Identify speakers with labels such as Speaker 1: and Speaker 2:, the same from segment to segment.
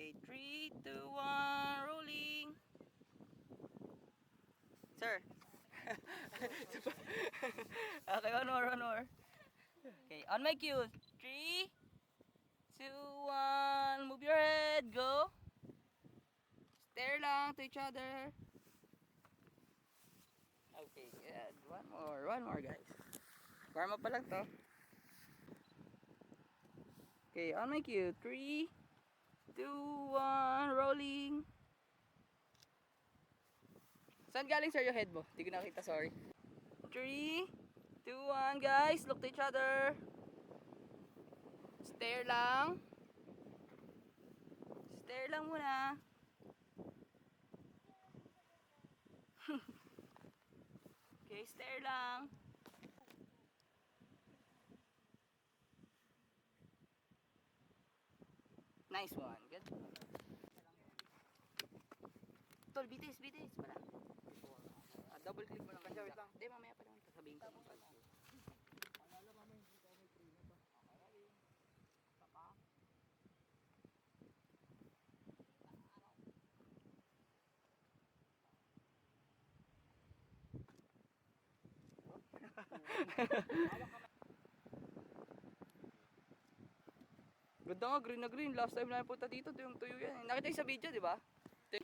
Speaker 1: Okay, 3, 2, 1, rolling. Sir. Okay, one more. Okay, on my cue. 3, 2, 1, move your head, go. Stare lang to each other. Okay, good. One more guys. Warm up pa lang to. Okay, on my cue. 3, 2, 1, rolling. Saan galing sir yung head mo? Hindi ko nakita, sorry. 3, 2, 1, guys. Look to each other. Stare lang. Stare lang muna. Okay, stare lang. Nice one. Good. Tol, bitis pala. Double click mo lang. Wait lang. Hindi, mamaya pa naman. Sasabihin ko. Ganda nga, green na green. Last time na punta dito, tuyo yan. Nakita yung sa video, di ba? 3,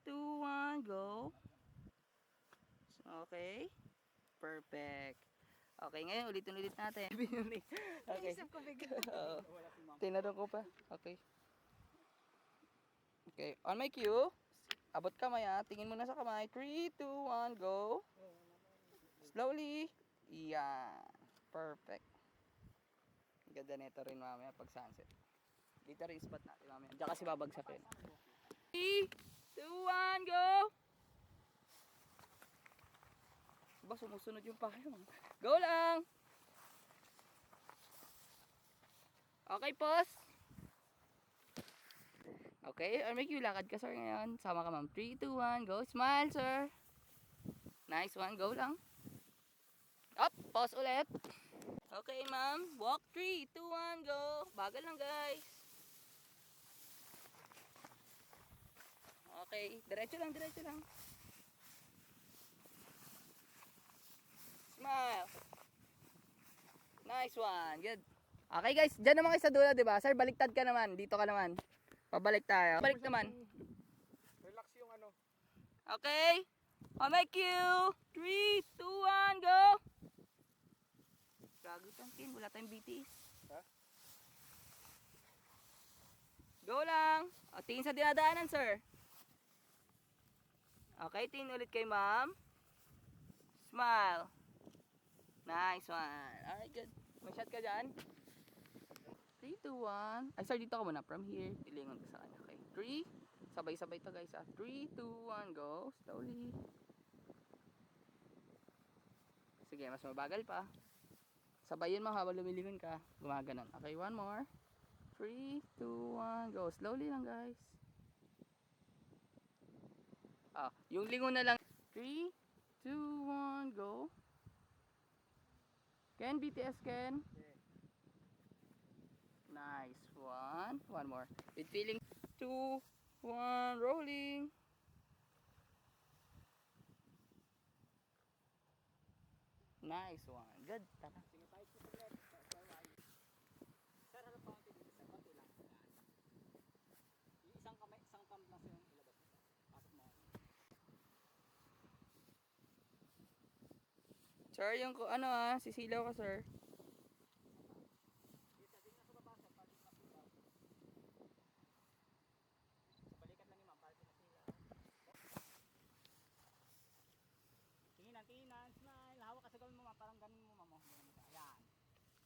Speaker 1: 2, 1, go. Okay. Perfect. Okay, ngayon ulit natin. Okay.
Speaker 2: Naisip ko bigla.
Speaker 1: Tinanong ko pa. Okay. Okay, on my cue. Abot kamay ha. Tingin mo na sa kamay. 3, 2, 1, go. Slowly. Yan. Perfect. Ganda nito rin mamaya pag sunset. Dito rin spot natin mamaya. Diyan kasi babagsakin. 3, 2, 1, go! Ba, sumusunod yung payong. Go lang! Okay, pause. Okay, or make you lakad ka, sir, ngayon. Sama ka, ma'am. 3, 2, 1, go. Smile, sir. Nice one, go lang. Up, pause ulit. Okay, ma'am. Walk 3, 2, 1, go. Bagal lang, guys. Okay, diretso lang. Smile. Nice one. Good. Okay, guys. Diyan naman kayo sa dulo, di ba? Sir, baliktad ka naman. Dito ka naman. Pabalik tayo. Balik naman.
Speaker 3: Relax yung ano.
Speaker 1: Okay. On my cue. 3, 2, 1, go. Gago tangkin. Wala tayong BTS.
Speaker 3: Ha?
Speaker 1: Go lang. O, tingin sa dinadaanan, sir. Okay, tingin ulit kay ma'am. Smile. Nice one. Alright, good. May shot ka dyan. 3, 2, 1. Ay, sir, dito ka muna. From here, pilingon ka sa kanya. Okay. 3. Sabay-sabay to, guys. 3, 2, 1, go. Slowly. Sige, mas mabagal pa. Sabayin mo habang lumilingon ka. Gumaganon. Okay, one more. 3, 2, 1, go. Slowly lang, guys. Yung lingon na lang. 3, 2, 1, go. Ken, BTS Ken. Nice one. One more. With feeling. 2, 1, rolling. Nice one. Good. Tara.
Speaker 3: Sir, ano pa ang dito sa konti lang. Yung isang kamay, isang cam lang yung ilabas mo. Pasok mo.
Speaker 1: Sir, yung ano sisilaw ka, sir.
Speaker 3: Dito, din na sa baba, sir. Pali na sila. Balikan lang ni ma'am, pali na sila. Tingnan, smile. Hawak ka sa gawin mo, ma'am. Parang ganun mo, ma'am. Ayan.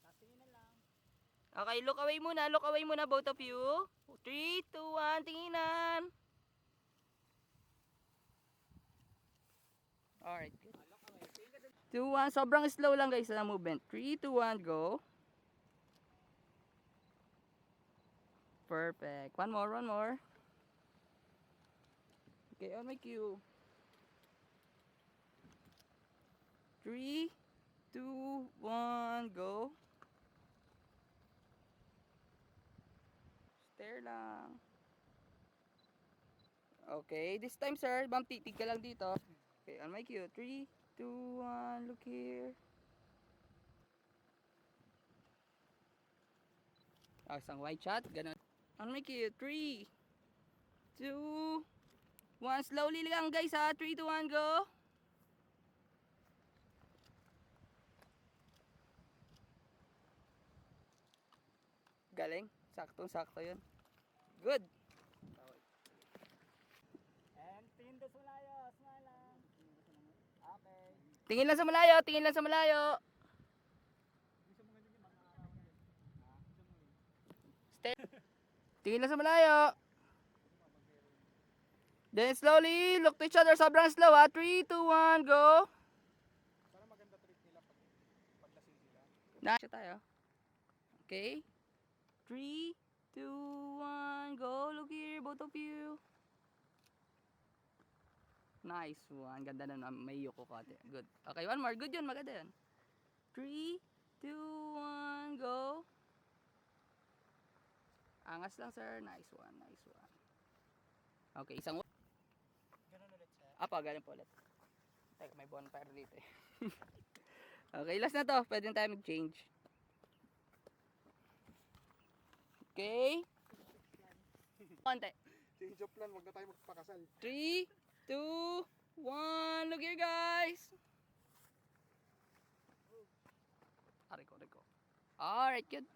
Speaker 3: Tapos tingnan lang.
Speaker 1: Okay, look away muna, both of you. 3, 2, 1, tinginan. Alright, good. 2, 1, sobrang slow lang guys na movement. 3, 2, 1, go. Perfect. One more. Okay, on my cue. 3, 2, 1, go. Stare lang. Okay, this time sir, ma'am, titig ka lang dito. Okay, on my cue. 3, 2, 1, look here. Isang wide shot, ganun. On my cue. 3, 2, 1. Slowly lang guys ha. 3, 2, 1, go. Galing. Saktong-sakto yun. Good.
Speaker 3: And tingin doon sa malayo. Smile lang. Okay.
Speaker 1: Tingin lang sa malayo, tingin lang sa malayo. Step. Tingin lang sa malayo. Then slowly, look to each other. Sobrang slow ha. 3, 2, 1, go.
Speaker 2: Para maganda trip nila pag lasing sila.
Speaker 1: Na tayo. Okay. 3, 2, 1, go. Look here, both of you. Nice one. Ganda na may yuko kate. Good. Okay, one more. Good yun. Maganda yun. 3, 2, 1, go. Angas lang, sir. Nice one. Nice one. Okay, isang...
Speaker 2: Ganun ulit siya.
Speaker 1: Apa, galing po ulit. Teka, may bonfire dito eh. Okay, last na to. Pwede na tayo mag-change. Okay. Konti.
Speaker 2: Change of plan, wag na tayo magpakasal.
Speaker 1: 3, 2, 1. Look here, guys. Aray ko. Alright, good.